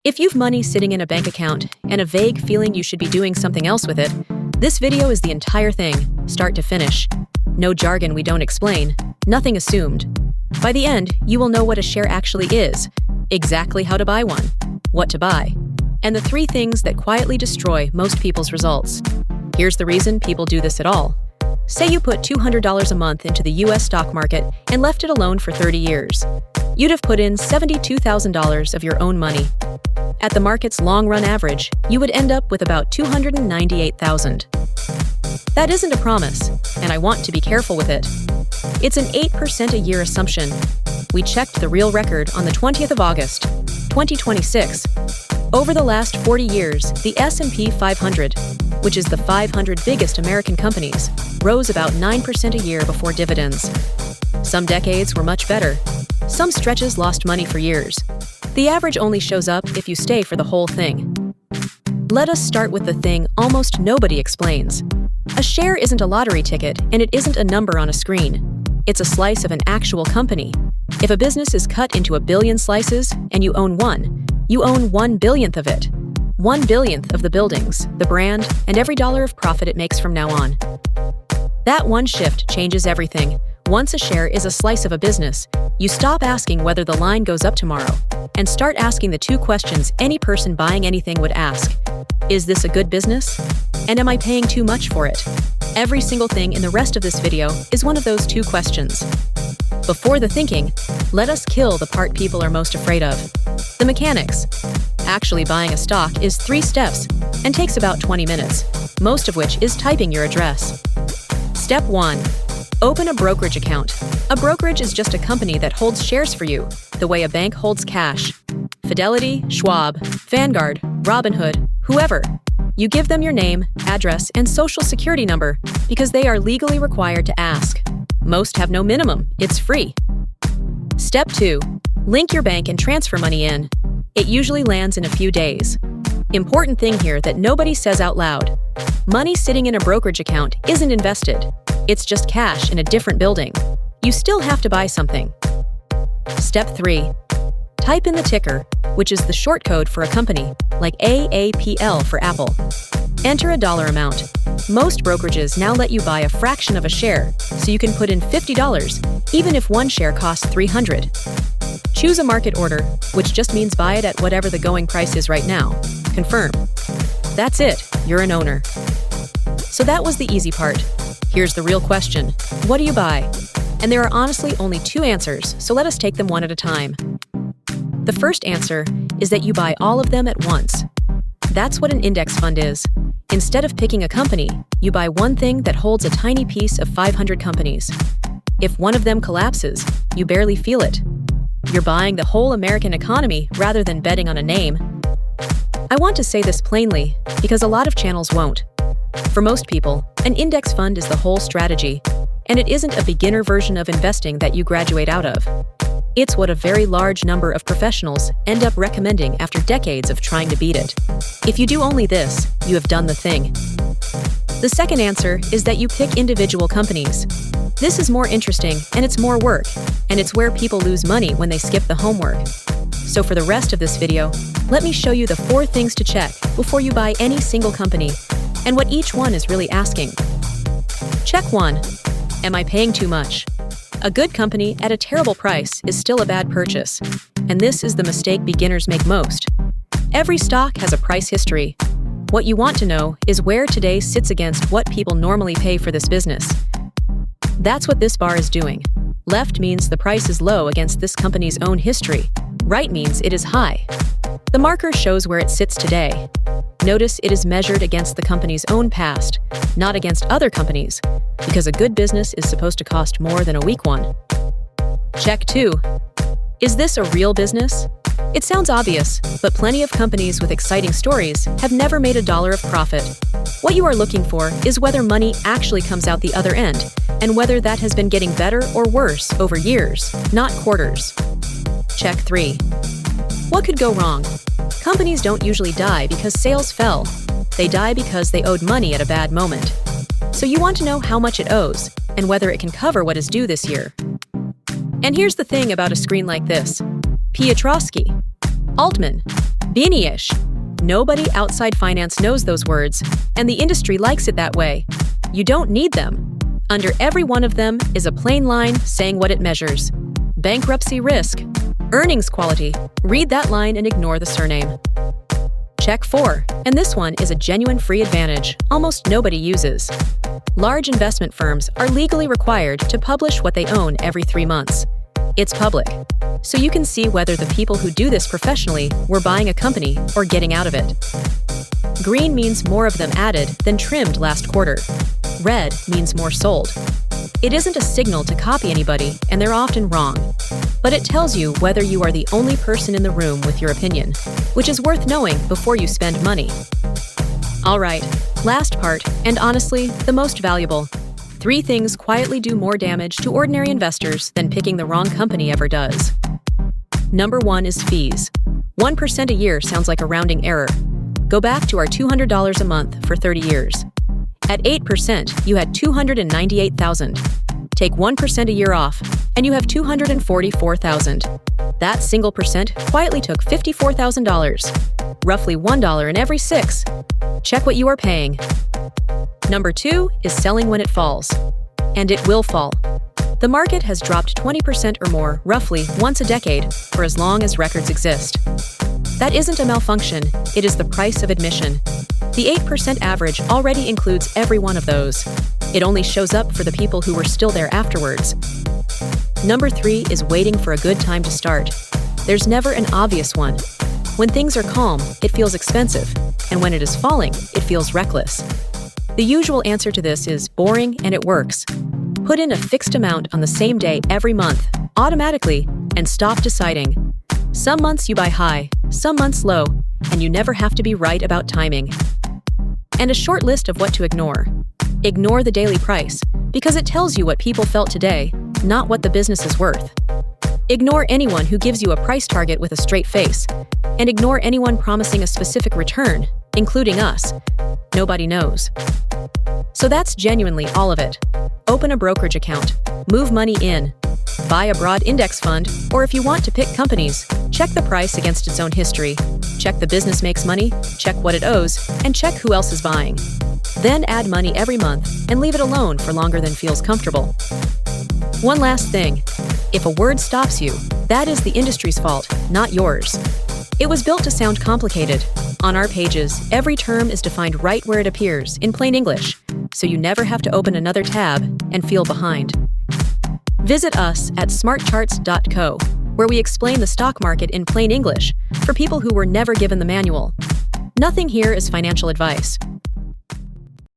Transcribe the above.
If you've money sitting in a bank account and a vague feeling you should be doing something else with it, this video is the entire thing, start to finish. No jargon we don't explain, nothing assumed. By the end, you will know what a share actually is, exactly how to buy one, what to buy, and the 3 things that quietly destroy most people's results. Here's the reason people do this at all. Say you put $200 a month into the US stock market and left it alone for 30 years. You'd have put in $72,000 of your own money. At the market's long-run average, you would end up with about $298,000. That isn't a promise, and I want to be careful with it. It's an 8% a year assumption. We checked the real record on the 20th of August, 2026. Over the last 40 years, the S&P 500, which is the 500 biggest American companies, rose about 9% a year before dividends. Some decades were much better. Some stretches lost money for years. The average only shows up if you stay for the whole thing. Let us start with the thing almost nobody explains. A share isn't a lottery ticket, and it isn't a number on a screen. It's a slice of an actual company. If a business is cut into a billion slices and you own one, you own 1/billionth of it. 1/billionth of the buildings, the brand, and every dollar of profit it makes from now on. That one shift changes everything. Once a share is a slice of a business, you stop asking whether the line goes up tomorrow and start asking the 2 questions any person buying anything would ask. Is this a good business? And am I paying too much for it? Every single thing in the rest of this video is one of those 2 questions. Before the thinking, let us kill the part people are most afraid of. The mechanics. Actually buying a stock is 3 steps and takes about 20 minutes, most of which is typing your address. Step 1. Open a brokerage account. A brokerage is just a company that holds shares for you, the way a bank holds cash. Fidelity, Schwab, Vanguard, Robinhood, whoever. You give them your name, address, and social security number because they are legally required to ask. Most have no minimum, it's free. Step 2. Link your bank and transfer money in. It usually lands in a few days. Important thing here that nobody says out loud. Money sitting in a brokerage account isn't invested. It's just cash in a different building. You still have to buy something. Step 3. Type in the ticker, which is the short code for a company, like AAPL for Apple. Enter a dollar amount. Most brokerages now let you buy a fraction of a share, so you can put in $50, even if one share costs $300. Choose a market order, which just means buy it at whatever the going price is right now. Confirm. That's it, you're an owner. So that was the easy part. Here's the real question. What do you buy? And there are honestly only 2 answers, so let us take them one at a time. The first answer is that you buy all of them at once. That's what an index fund is. Instead of picking a company, you buy one thing that holds a tiny piece of 500 companies. If one of them collapses, you barely feel it. You're buying the whole American economy rather than betting on a name. I want to say this plainly because a lot of channels won't. For most people, an index fund is the whole strategy, and it isn't a beginner version of investing that you graduate out of. It's what a very large number of professionals end up recommending after decades of trying to beat it. If you do only this, you have done the thing. The second answer is that you pick individual companies. This is more interesting, and it's more work, and it's where people lose money when they skip the homework. So for the rest of this video, let me show you the 4 things to check before you buy any single company, and what each one is really asking. Check 1. Am I paying too much? A good company at a terrible price is still a bad purchase, and this is the mistake beginners make most. Every stock has a price history. What you want to know is where today sits against what people normally pay for this business. That's what this bar is doing. Left means the price is low against this company's own history. Right means it is high. The marker shows where it sits today. Notice it is measured against the company's own past, not against other companies, because a good business is supposed to cost more than a weak one. Check 2. Is this a real business? It sounds obvious, but plenty of companies with exciting stories have never made $1 of profit. What you are looking for is whether money actually comes out the other end, and whether that has been getting better or worse over years, not quarters. Check 3. What could go wrong? Companies don't usually die because sales fell. They die because they owed money at a bad moment. So you want to know how much it owes, and whether it can cover what is due this year. And here's the thing about a screen like this. Piotrowski, Altman, Beanie-ish. Nobody outside finance knows those words, and the industry likes it that way. You don't need them. Under every one of them is a plain line saying what it measures. Bankruptcy risk. Earnings quality. Read that line and ignore the surname. Check 4, and this one is a genuine free advantage almost nobody uses. Large investment firms are legally required to publish what they own every 3 months. It's public, so you can see whether the people who do this professionally were buying a company or getting out of it. Green means more of them added than trimmed last quarter. Red means more sold. It isn't a signal to copy anybody, and they're often wrong. But it tells you whether you are the only person in the room with your opinion, which is worth knowing before you spend money. All right, last part, and honestly, the most valuable. 3 things quietly do more damage to ordinary investors than picking the wrong company ever does. Number 1 is fees. 1% a year sounds like a rounding error. Go back to our $200 a month for 30 years. At 8%, you had $298,000. Take 1% a year off, and you have $244,000. That single percent quietly took $54,000. Roughly $1 in every 6. Check what you are paying. Number 2 is selling when it falls. And it will fall. The market has dropped 20% or more, roughly, once a decade, for as long as records exist. That isn't a malfunction, it is the price of admission. The 8% average already includes every one of those. It only shows up for the people who were still there afterwards. Number 3 is waiting for a good time to start. There's never an obvious one. When things are calm, it feels expensive, and when it is falling, it feels reckless. The usual answer to this is boring and it works. Put in a fixed amount on the same day every month, automatically, and stop deciding. Some months you buy high, some months low, and you never have to be right about timing. And a short list of what to ignore. Ignore the daily price, because it tells you what people felt today, not what the business is worth. Ignore anyone who gives you a price target with a straight face, and ignore anyone promising a specific return, including us. Nobody knows. So that's genuinely all of it. Open a brokerage account, move money in, buy a broad index fund, or if you want to pick companies, check the price against its own history, check the business makes money, check what it owes, and check who else is buying. Then add money every month and leave it alone for longer than feels comfortable. One last thing. If a word stops you, that is the industry's fault, not yours. It was built to sound complicated. On our pages, every term is defined right where it appears, in plain English, so you never have to open another tab and feel behind. Visit us at smartcharts.co, where we explain the stock market in plain English for people who were never given the manual. Nothing here is financial advice.